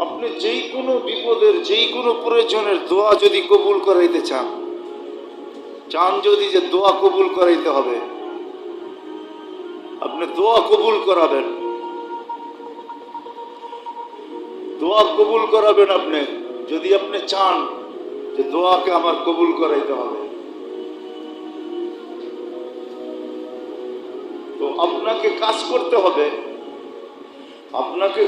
আপনি যেই কোনো বিপদের যেই কোনো প্রয়োজনের দোয়া যদি কবুল করাইতে চান, যদি যে দোয়া কবুল করাইতে হবে, আপনি দোয়া কবুল করাবেন, দোয়া কবুল করাবেন। আপনি যদি আপনি চান যে দোয়াকে আমার কবুল করাইতে হবে, তো আপনাকে কাজ করতে হবে। আপনাকে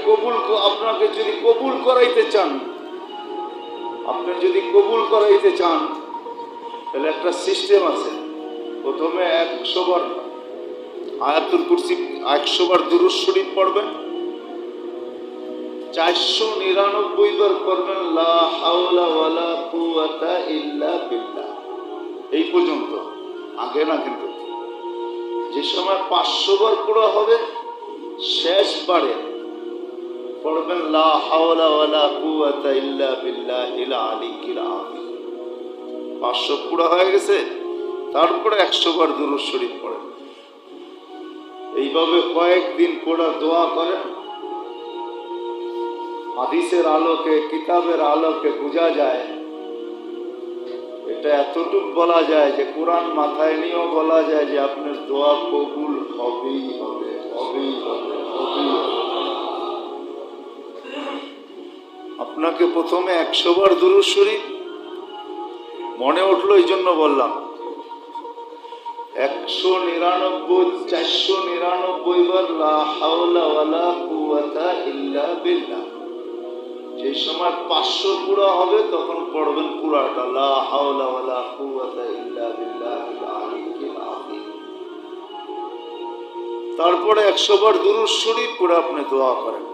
যদি কবুল করাইতে চান, আপনি যদি কবুল করাইতে চান, তাহলে একটা সিস্টেম আছে। প্রথমে 100 বার আয়াতুল কুরসি, 100 বার দুরূদ শরীফ পড়বেন, 499 বার পড়বেন লা হাওলা ওয়ালা কুওয়াতা ইল্লা বিল্লাহ। এই পর্যন্ত, আগে না। কিন্তু যে সময় 500 বার পড়া হবে, শেষ বারে পড়বেন লা হাওলা ওয়ালা কুওয়াতা ইল্লা বিল্লাহিল আলিয়্যিল আযীম। 500 পড়া হয়ে গেছে, তারপরে 100 বার দুরূদ শরীফ পড়েন। এইভাবে কয়েকদিন পড়া দোয়া করেন। হাদিসের আলোকে, কিতাবের আলোকে বোঝা যায়, এটা এতটুকু বলা যায় যে কোরআন মাথায় নিয়েও বলা যায় যে আপনার দোয়া কবুল হবেই হবে, হবেই হবে, হবেই হবে। আপনাকে প্রথমে 100 বার দুরূদ শরীফ মনে উঠলো, এই জন্য বললাম 499 বার লা হাওলা ওয়ালা কুওয়াতা ইল্লা বিল্লাহ। যে সময় 500 পুরা হবে, তখন পড়বেন পুরাটা লা হাওলা ওয়ালা কুওয়াতা ইল্লা বিল্লাহিল আলিয়্যিল আযীম। তারপরে 100 বার দুরূদ শরীফ পড়ে আপনি দোয়া করেন।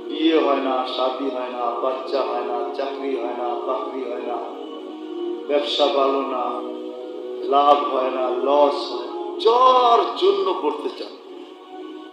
বিয়ে হয় না, শাদী হয় না, বাচ্চা হয় না, চাকরি হয় না, বাকরি হয় না, ব্যবসা ভালো না, লাভ হয় না, লস হয়, যার জন্য করতে চান